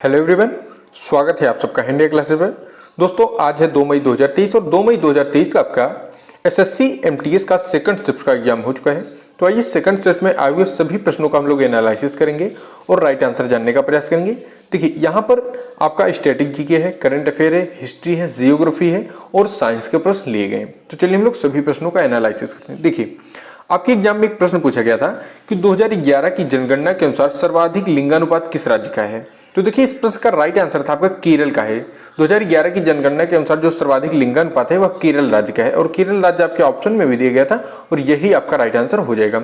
Hello everyone, स्वागत है आप सबका हिंदी क्लासेस में। दोस्तों आज है 2 मई 2023 और 2 मई 2023 का आपका एसएससी एमटीएस का सेकंड शिफ्ट का एग्जाम हो चुका है। तो आइए सेकंड शिफ्ट में आए हुए सभी प्रश्नों का हम लोग एनालिसिस करेंगे और राइट आंसर जानने का प्रयास करेंगे। देखिए यहाँ पर आपका स्टैटिक जीके है, करंट अफेयर है, हिस्ट्री है, जियोग्राफी है और साइंस के प्रश्न लिए गए हैं। तो चलिए हम लोग सभी प्रश्नों का एनालिसिस करते हैं। देखिए आपके एग्जाम में एक प्रश्न पूछा गया था कि 2011 की जनगणना के अनुसार सर्वाधिक लिंगानुपात किस राज्य का है। तो देखिए इस प्रश्न का राइट आंसर था आपका केरल का है। 2011 की जनगणना के अनुसार जो सर्वाधिक लिंगानुपात है वह केरल राज्य का है और केरल राज्य आपके ऑप्शन में भी दिया गया था और यही आपका राइट आंसर हो जाएगा।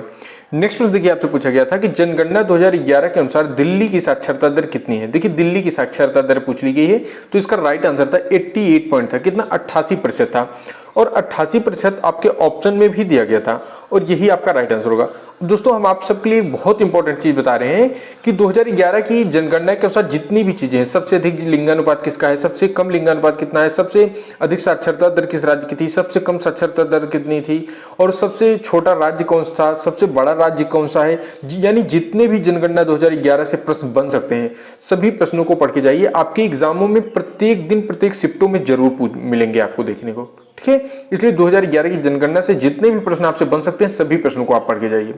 नेक्स्ट प्रश्न देखिए आपसे पूछा गया था कि जनगणना 2011 के अनुसार दिल्ली की साक्षरता दर कितनी है। देखिए दिल्ली की साक्षरता दर पूछ ली गई है तो इसका राइट आंसर था 88 पॉइंट था, कितना 88% था और 88% आपके ऑप्शन में भी दिया गया था और यही आपका राइट आंसर होगा। दोस्तों हम आप सबके लिए बहुत इंपॉर्टेंट चीज बता रहे हैं कि 2011 की जनगणना के अनुसार जितनी भी चीजें हैं, सबसे अधिक लिंगानुपात किसका है, सबसे कम लिंगानुपात कितना है, सबसे अधिक साक्षरता दर किस राज्य की थी, सबसे कम साक्षरता दर कितनी थी और सबसे छोटा राज्य कौन सा था, सबसे बड़ा राज्य कौन सा है, यानी जितने भी जनगणना 2011 से प्रश्न बन सकते हैं सभी प्रश्नों को पढ़ के जाइए। आपके एग्जामों में प्रत्येक दिन प्रत्येक शिफ्टों में जरूर मिलेंगे आपको देखने को, ठीक है। इसलिए 2011 की जनगणना से जितने भी प्रश्न आपसे बन सकते हैं सभी प्रश्नों को आप पढ़ के जाइए।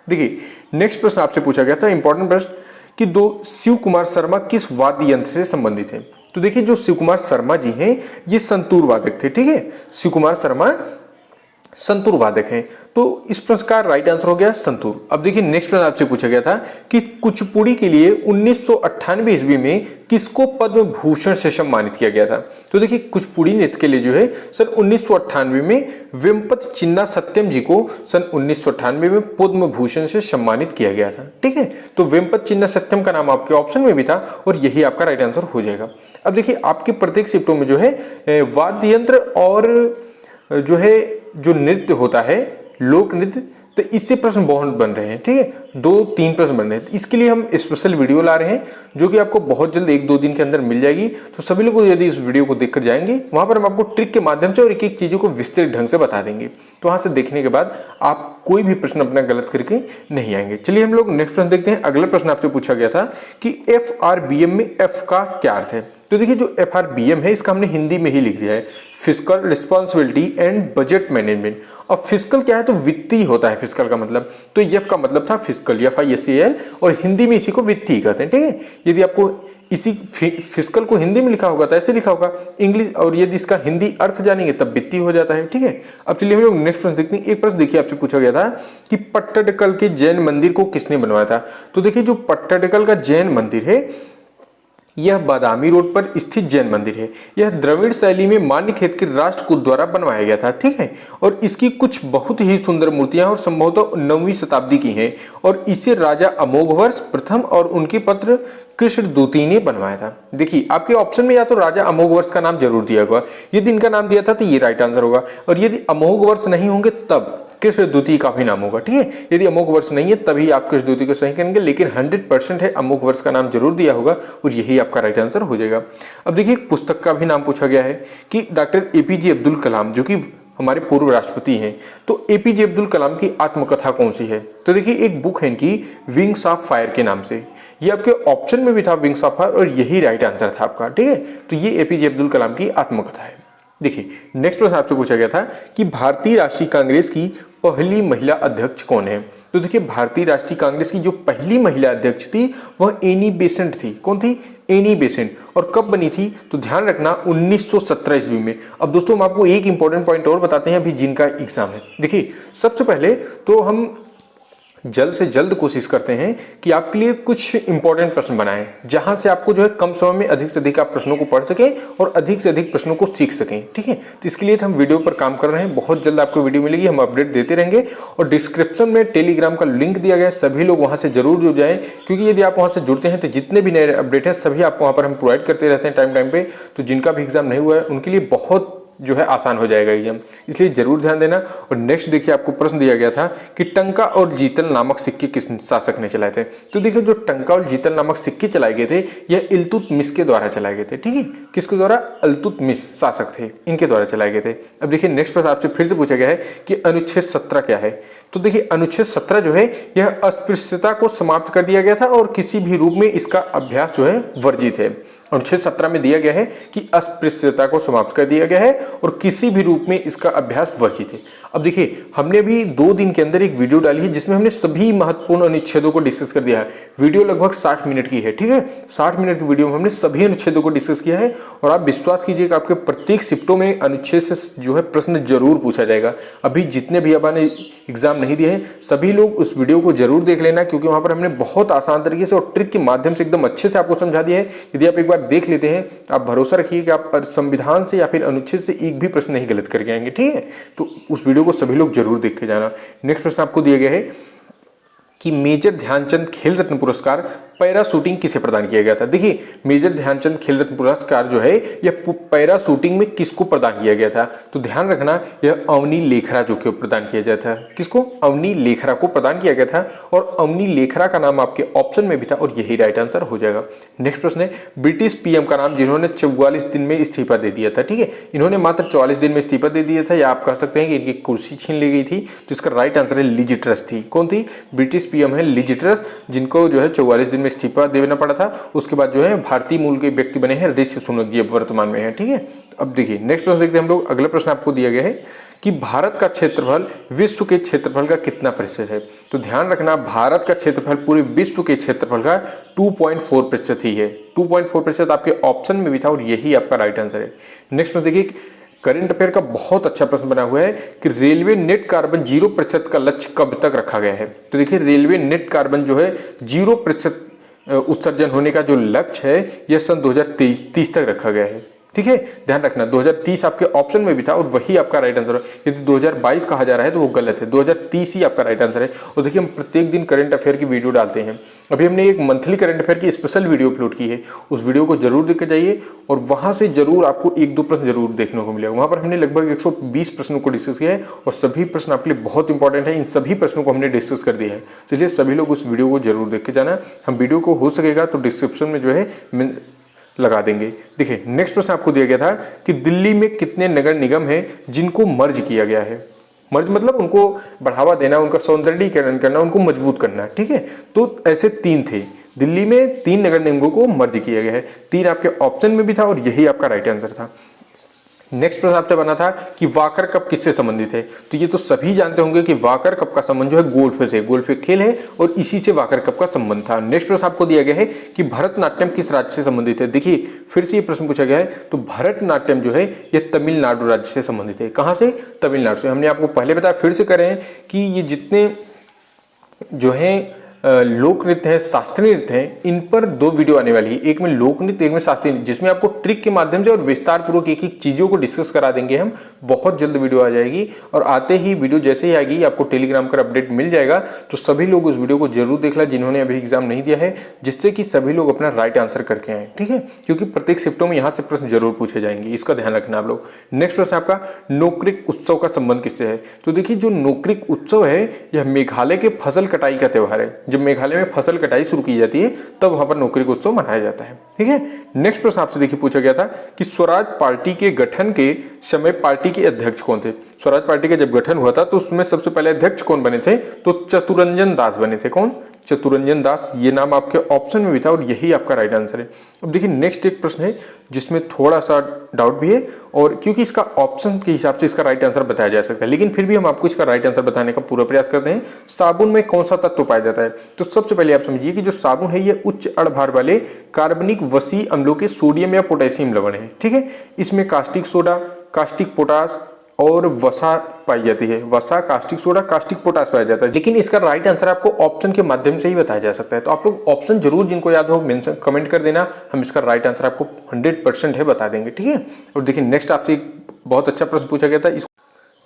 देखिए नेक्स्ट प्रश्न आपसे पूछा गया था इंपॉर्टेंट प्रश्न कि शिव कुमार शर्मा किस वाद्य यंत्र से संबंधित है। तो देखिए जो शिव कुमार शर्मा जी हैं ये संतूर वादक थे, ठीक है। शिव कुमार शर्मा संतूर वादक हैं तो इस प्रश्न का राइट आंसर हो गया संतूर। अब देखिए नेक्स्ट प्रश्न आपसे पूछा गया था कि कुचिपुड़ी के लिए 1998 ईस्वी में किसको पद्म भूषण से सम्मानित किया गया था। तो देखिए कुचिपुड़ी नृत्य के लिए जो है सन 1998 में वेम्पति चिन्ना सत्यम जी को सन 1998 में पद्म भूषण से सम्मानित किया गया था, ठीक है। तो वेम्पति चिन्ना सत्यम का नाम आपके ऑप्शन में भी था और यही आपका राइट आंसर हो जाएगा। अब देखिए आपके प्रत्येक शिफ्टों में जो है वाद्य यंत्र और जो है जो नृत्य होता है लोक नृत्य, तो इससे प्रश्न बहुत बन रहे हैं, ठीक है। 2-3 प्रश्न बन रहे हैं। इसके लिए हम स्पेशल वीडियो ला रहे हैं जो कि आपको बहुत जल्द 1-2 दिन के अंदर मिल जाएगी। तो सभी लोग यदि इस वीडियो को देखकर जाएंगे वहां पर हम आपको ट्रिक के माध्यम से और एक एक चीजों को विस्तृत ढंग से बता देंगे। तो वहां से देखने के बाद आप कोई भी प्रश्न अपना गलत करके नहीं आएंगे। चलिए हम लोग नेक्स्ट प्रश्न देखते हैं। अगला प्रश्न आपसे पूछा गया था कि FRBM में F का क्या अर्थ है। तो देखिए जो FRBM है इसका हमने हिंदी में ही लिख दिया है, fiscal responsibility and budget management. और फिस्कल क्या है तो वित्तीय होता है फिस्कल का मतलब, तो F का मतलब था फिस्कल FISCAL और हिंदी में इसी को वित्तीय कहते हैं, ठीक है। यदि आपको इसी फिस्कल को हिंदी में लिखा होगा तो ऐसे लिखा होगा इंग्लिश, और यदि इसका हिंदी अर्थ जानेंगे तब वित्तीय हो जाता है, ठीक है। अब चलिए हम लोग नेक्स्ट प्रश्न देखते हैं। एक प्रश्न देखिए आपसे पूछा गया था कि पट्टडकल के जैन मंदिर को किसने बनवाया था। तो देखिए जो पट्टडकल का जैन मंदिर है यह बादामी रोड पर स्थित जैन मंदिर है। यह द्रविड़ शैली में मान्यखेत के राष्ट्रकूट द्वारा बनवाया गया था, ठीक है। और इसकी कुछ बहुत ही सुंदर मूर्तियां और संभवतः 9वीं शताब्दी की हैं और इसे राजा अमोघवर्ष प्रथम और उनके पुत्र कृष्ण द्वितीय ने बनवाया था। देखिए आपके ऑप्शन में या तो राजा अमोघवर्ष का नाम जरूर दिया होगा, यदि इनका नाम दिया था तो ये राइट आंसर होगा, और यदि अमोघवर्ष नहीं होंगे तब कृष्ण द्वितीय का भी नाम होगा, ठीक है। यदि अमोघ वर्ष नहीं है तभी आप कृष्ण द्वितीय को सही करेंगे, लेकिन 100% है अमोघ वर्ष का नाम जरूर दिया होगा और यही आपका राइट आंसर हो जाएगा। अब देखिए पुस्तक का भी नाम पूछा गया है कि डॉक्टर APJ अब्दुल कलाम जो कि हमारे पूर्व राष्ट्रपति हैं, तो APJ अब्दुल कलाम की आत्मकथा कौन सी है। तो देखिए एक बुक है इनकी विंग्स ऑफ फायर के नाम से, ये आपके ऑप्शन में भी था विंग्स ऑफ फायर और यही राइट आंसर था आपका, ठीक है। तो ये APJ अब्दुल कलाम की आत्मकथा है। देखिए नेक्स्ट प्रश्न आपसे पूछा गया था कि भारतीय राष्ट्रीय कांग्रेस की पहली महिला अध्यक्ष कौन है। तो देखिए भारतीय राष्ट्रीय कांग्रेस की जो पहली महिला अध्यक्ष थी वह एनी बेसेंट थी। कौन थी? Annie Besant. और कब बनी थी तो ध्यान रखना 1917 ईस्वी में। अब दोस्तों हम आपको एक इंपॉर्टेंट पॉइंट और बताते हैं अभी जिनका एग्जाम है। देखिए सबसे पहले तो हम जल्द से जल्द कोशिश करते हैं कि आपके लिए कुछ इंपॉर्टेंट प्रश्न बनाएं जहां से आपको जो है कम समय में अधिक से अधिक आप प्रश्नों को पढ़ सकें और अधिक से अधिक प्रश्नों को सीख सकें, ठीक है। तो इसके लिए हम वीडियो पर काम कर रहे हैं, बहुत जल्द आपको वीडियो मिलेगी, हम अपडेट देते रहेंगे। और डिस्क्रिप्शन में टेलीग्राम का लिंक दिया गया है, सभी लोग वहां से जरूर जुड़ जाएं, क्योंकि यदि आप वहां से जुड़ते हैं तो जितने भी नए अपडेट हैं सभी आपको वहां पर हम प्रोवाइड करते रहते हैं टाइम पे। तो जिनका भी एग्जाम नहीं हुआ है उनके लिए बहुत जो है आसान हो जाएगा एग्जाम, इसलिए जरूर ध्यान देना। और नेक्स्ट देखिए आपको प्रश्न दिया गया था कि टंका और जीतल नामक सिक्के किस शासक ने चलाए थे। तो देखिए जो टंका और जीतल नामक सिक्के चलाए गए थे यह इल्तुतमिश के द्वारा चलाए गए थे, ठीक है। किसके द्वारा? इल्तुतमिश शासक थे, इनके द्वारा चलाए गए थे। अब देखिए नेक्स्ट प्रश्न आपसे फिर से पूछा गया है कि अनुच्छेद 17 क्या है। तो देखिए अनुच्छेद 17 जो है यह अस्पृश्यता को समाप्त कर दिया गया था और किसी भी रूप में इसका अभ्यास जो है वर्जित है। अनुच्छेद 17 में दिया गया है कि अस्पृश्यता को समाप्त कर दिया गया है और किसी भी रूप में इसका अभ्यास वर्जित है। अब देखिए हमने अभी 2 दिन के अंदर एक वीडियो डाली है जिसमें हमने सभी महत्वपूर्ण अनुच्छेदों को डिस्कस कर दिया है। वीडियो लगभग 60 मिनट की है, ठीक है। 60 मिनट की वीडियो में हमने सभी अनुच्छेदों को डिस्कस किया है और आप विश्वास कीजिए कि आपके प्रत्येक शिफ्टों में अनुच्छेद से जो है प्रश्न जरूर पूछा जाएगा। अभी जितने भी आपने एग्जाम नहीं दिए हैं सभी लोग उस वीडियो को जरूर देख लेना, क्योंकि वहां पर हमने बहुत आसान तरीके से और ट्रिक के माध्यम से एकदम अच्छे से आपको समझा दिया है। यदि आप एक बार देख लेते हैं आप भरोसा रखिए कि आप संविधान से या फिर अनुच्छेद से एक भी प्रश्न नहीं गलत करके आएंगे, ठीक है। तो उस वीडियो को सभी लोग जरूर देख के जाना। नेक्स्ट प्रश्न आपको दिया गया है कि मेजर ध्यानचंद खेल रत्न पुरस्कार पैरा शूटिंग किसे प्रदान किया गया था। देखिए मेजर ध्यानचंद खेल रत्न पुरस्कार जो है यह पैरा शूटिंग में किसको प्रदान किया गया था, तो ध्यान रखना यह अवनी लेखरा जो कि प्रदान किया गया था। किसको? अवनी लेखरा को प्रदान किया गया था और अवनी लेखरा का नाम आपके ऑप्शन में भी था और यही राइट आंसर हो जाएगा। नेक्स्ट प्रश्न है ब्रिटिश पीएम का नाम जिन्होंने 44 दिन में इस्तीफा दे दिया था, ठीक है। इन्होंने मात्र 44 दिन में इस्तीफा दे दिया था या आप कह सकते हैं कि इनकी कुर्सी छीन ली गई थी। तो इसका राइट आंसर है लिज ट्रस थी। कौन थी? ब्रिटिश पीएम है लिज ट्रस, जिनको जो है 44 दिन में इस्तीफा देना पड़ा था। उसके बाद जो है भारतीय मूल के व्यक्ति बने हैं ऋषि सुनक जी, अब वर्तमान में है, ठीक है। अब देखिए नेक्स्ट प्रश्न देखते हैं हम लोग। अगला प्रश्न आपको दिया गया है कि भारत का क्षेत्रफल विश्व के क्षेत्रफल का कितना प्रतिशत है। तो ध्यान रखना भारत का क्षेत्रफल पूरे विश्व के क्षेत्रफल का 2.4% ही है। 2.4% आपके ऑप्शन में भी था और यही आपका राइट आंसर है। नेक्स्ट प्रश्न देखिए करंट अफेयर का बहुत अच्छा प्रश्न बना हुआ है कि रेलवे नेट कार्बन 0% का लक्ष्य कब तक रखा गया है। तो देखिए रेलवे नेट कार्बन जो है 0% उत्सर्जन होने का जो लक्ष्य है यह सन 2030 तक रखा गया है, ठीक है। ध्यान रखना 2030 आपके ऑप्शन में भी था और वही आपका राइट आंसर है। यदि 2022 कहा जा रहा है तो वो गलत है, 2030 ही आपका राइट आंसर है। और देखिए हम प्रत्येक दिन करंट अफेयर की वीडियो डालते हैं। अभी हमने एक मंथली करंट अफेयर की स्पेशल वीडियो अपलोड की है, उस वीडियो को जरूर देख के जाइए और वहां से जरूर आपको 1-2 प्रश्न जरूर देखने को मिलेगा। वहां पर हमने लगभग 120 प्रश्नों को डिस्कस किया है और सभी प्रश्न आपके लिए बहुत इंपॉर्टेंट है। इन सभी प्रश्नों को हमने डिस्कस कर दिया है, इसलिए सभी लोग उस वीडियो को जरूर देख के जाना। हम वीडियो को हो सकेगा तो डिस्क्रिप्शन में जो है लगा देंगे। देखिए नेक्स्ट प्रश्न आपको दिया गया था कि दिल्ली में कितने नगर निगम हैं जिनको मर्ज किया गया है। मर्ज मतलब उनको बढ़ावा देना, उनका सौंदर्यीकरण करना, उनको मजबूत करना, ठीक है। तो ऐसे 3 थे, दिल्ली में 3 नगर निगमों को मर्ज किया गया है। 3 आपके ऑप्शन में भी था और यही आपका राइट आंसर था। नेक्स्ट प्रश्न आपसे बना था कि वाकर कप किससे संबंधित है। तो ये तो सभी जानते होंगे कि वाकर कप का संबंध जो है गोल्फ से, गोल्फ एक खेल है और इसी से वाकर कप का संबंध था। नेक्स्ट प्रश्न आपको दिया गया है कि भरतनाट्यम किस राज्य से संबंधित है। देखिए फिर से ये प्रश्न पूछा गया है, तो भरतनाट्यम जो है ये तमिलनाडु राज्य से संबंधित है। कहाँ से? तमिलनाडु से। हमने आपको पहले बताया, फिर से करें कि ये जितने जो है लोक नृत्य है, शास्त्रीय नृत्य है, इन पर 2 वीडियो आने वाली है। एक में लोक नृत्य, एक में शास्त्रीय नृत्य, जिसमें आपको ट्रिक के माध्यम से और विस्तार पूर्वक एक चीजों को डिस्कस करा देंगे हम। बहुत जल्द वीडियो आ जाएगी और आते ही वीडियो जैसे ही आएगी आपको टेलीग्राम पर अपडेट मिल जाएगा। तो सभी लोग उस वीडियो को जरूर देख लें जिन्होंने अभी एग्जाम नहीं दिया है, जिससे कि सभी लोग अपना राइट आंसर करके आए, ठीक है। क्योंकि प्रत्येक शिफ्टों में यहाँ से प्रश्न जरूर पूछे जाएंगे, इसका ध्यान रखना आप लोग। नेक्स्ट प्रश्न आपका नोक्रिक उत्सव का संबंध किससे है। तो देखिए जो नोक्रिक उत्सव है यह मेघालय के फसल कटाई का त्योहार है। जब मेघालय में फसल कटाई शुरू की जाती है तब वहां पर नोक्रिक उत्सव मनाया जाता है, ठीक है। नेक्स्ट प्रश्न आपसे देखिए पूछा गया था कि स्वराज पार्टी के गठन के समय पार्टी के अध्यक्ष कौन थे। स्वराज पार्टी का जब गठन हुआ था तो उसमें सबसे पहले अध्यक्ष कौन बने थे, तो चतुरंजन दास बने थे। कौन? चतुरंजन दास। ये नाम आपके ऑप्शन में भी था और यही आपका राइट आंसर है। अब देखिए नेक्स्ट एक प्रश्न है जिसमें थोड़ा सा डाउट भी है और क्योंकि इसका ऑप्शन के हिसाब से इसका राइट आंसर बताया जा सकता है, लेकिन फिर भी हम आपको इसका राइट आंसर बताने का पूरा प्रयास करते हैं। साबुन में कौन सा तत्व पाया जाता है। तो सबसे पहले आप समझिए कि जो साबुन है ये उच्च अणभार वाले कार्बनिक वसी अम्लों के सोडियम या पोटेशियम लवण है, ठीक है। इसमें कास्टिक सोडा, कास्टिक पोटास और वसा पाई जाती है। वसा, कास्टिक सोडा, कास्टिक पोटास पाया जाता है, लेकिन इसका राइट आंसर आपको ऑप्शन के माध्यम से ही बताया जा सकता है। तो आप लोग ऑप्शन जरूर जिनको याद हो मेंशन कमेंट कर देना, हम इसका राइट आंसर आपको 100% है बता देंगे, ठीक है। और देखिए नेक्स्ट आपसे एक बहुत अच्छा प्रश्न पूछा गया था।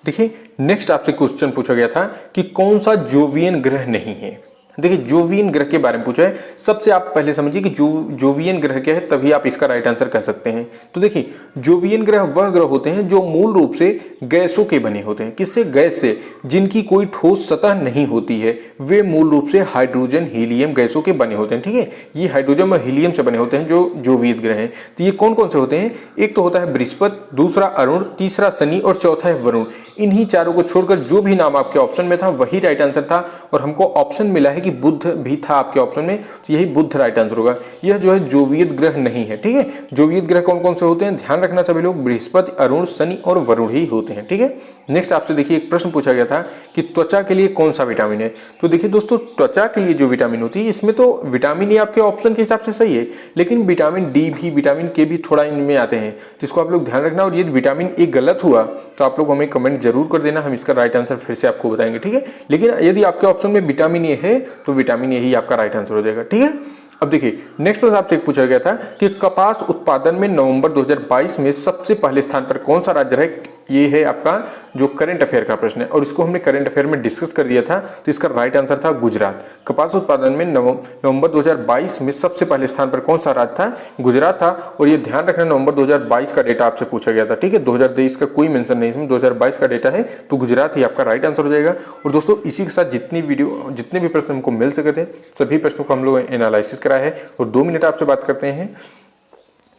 देखिए नेक्स्ट आपसे क्वेश्चन पूछा गया था कि कौन सा जोवियन ग्रह नहीं है। देखिए जोवियन ग्रह के बारे में पूछा है। सबसे आप पहले समझिए कि जोवियन ग्रह क्या है, तभी आप इसका राइट आंसर कह सकते हैं। तो देखिए जोवियन ग्रह वह ग्रह होते हैं जो मूल रूप से गैसों के बने होते हैं। किससे? गैस से, जिनकी कोई ठोस सतह नहीं होती है। वे मूल रूप से हाइड्रोजन हीलियम गैसों के बने होते हैं। ठीक है, ये हाइड्रोजन और हीलियम से बने होते हैं जो जोवियन ग्रह हैं। तो ये कौन कौन से होते हैं? एक तो होता है बृहस्पति, दूसरा अरुण, तीसरा शनि और चौथा है वरुण। इन्हीं चारों को छोड़कर जो भी नाम आपके ऑप्शन में था वही राइट आंसर था। और हमको ऑप्शन मिला है कि बुध भी था आपके ऑप्शन में, तो यही बुध राइट आंसर होगा। यह जो है जोवियत ग्रह नहीं है। ठीक है, जोवियत ग्रह कौन कौन से होते हैं ध्यान रखना सभी लोग, बृहस्पति, अरुण, शनि और वरुण ही होते हैं। ठीक है, नेक्स्ट आपसे देखिए एक प्रश्न पूछा गया था कि त्वचा के लिए कौन सा विटामिन है। तो देखिए दोस्तों, त्वचा के लिए जो विटामिन होती है, इसमें तो विटामिन ए आपके ऑप्शन के हिसाब से सही है, लेकिन विटामिन डी भी, विटामिन के भी थोड़ा इनमें आते हैं, जिसको आप लोग ध्यान रखना। और ये विटामिन ए गलत हुआ तो आप लोग हमें कमेंट जरूर कर देना, हम इसका राइट आंसर फिर से आपको बताएंगे। ठीक है, लेकिन यदि आपके ऑप्शन में विटामिन ए है तो विटामिन ए ही आपका राइट आंसर हो जाएगा। ठीक है, अब देखिए नेक्स्ट प्रश्न आपसे पूछा गया था कि कपास उत्पादन में नवंबर 2022 में सबसे पहले स्थान पर कौन सा राज्य रहे। ये है आपका जो करंट अफेयर का प्रश्न है, और इसको हमने करंट अफेयर में डिस्कस कर दिया था। तो इसका राइट आंसर था गुजरात। कपास उत्पादन में नवंबर 2022 में सबसे पहले स्थान पर कौन सा राज्य था? गुजरात था। और ये ध्यान रखना, नवंबर 2022 का डेटा आपसे पूछा गया था। ठीक है, 2023 का कोई मेंशन नहीं, इसमें 2022 का डेटा है, तो गुजरात ही आपका राइट आंसर हो जाएगा। और दोस्तों इसी के साथ जितने भी प्रश्न हमको मिल सके थे सभी प्रश्नों को हम लोग एनालिसिस कराया है और 2 मिनट आपसे बात करते हैं।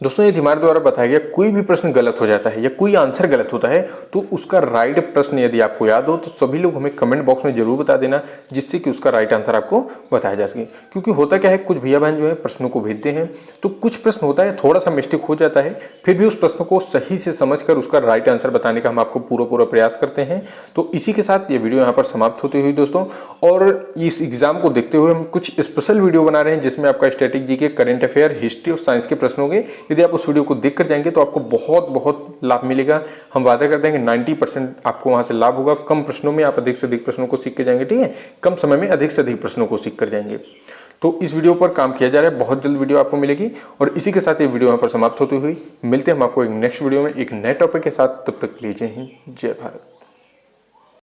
दोस्तों यदि हमारे द्वारा बताया गया कोई भी प्रश्न गलत हो जाता है या कोई आंसर गलत होता है तो उसका राइट प्रश्न यदि आपको याद हो तो सभी लोग हमें कमेंट बॉक्स में जरूर बता देना, जिससे कि उसका राइट आंसर आपको बताया जा सके। क्योंकि होता क्या है, कुछ भैया बहन जो है प्रश्नों को भेजते हैं तो कुछ प्रश्न होता है थोड़ा सा मिस्टेक हो जाता है, फिर भी उस प्रश्न को सही से समझकर उसका राइट आंसर बताने का हम आपको पूरा प्रयास करते हैं। तो इसी के साथ ये वीडियो यहाँ पर समाप्त होती हुई दोस्तों, और इस एग्जाम को देखते हुए हम कुछ स्पेशल वीडियो बना रहे हैं जिसमें आपका स्टैटिक जी के, करंट अफेयर, हिस्ट्री और साइंस के प्रश्न होंगे। यदि आप उस वीडियो को देख कर जाएंगे तो आपको बहुत लाभ मिलेगा। हम वादा करते हैं कि 90% आपको वहां से लाभ होगा। कम प्रश्नों में आप अधिक से अधिक प्रश्नों को सीख के जाएंगे। ठीक है, कम समय में अधिक से अधिक प्रश्नों को सीख कर जाएंगे। तो इस वीडियो पर काम किया जा रहा है, बहुत जल्द वीडियो आपको मिलेगी। और इसी के साथ ये वीडियो यहाँ पर समाप्त होती हुई मिलते हैं हम आपको एक नेक्स्ट वीडियो में एक नए टॉपिक के साथ। तब तक के लिए जय हिंद, जय भारत।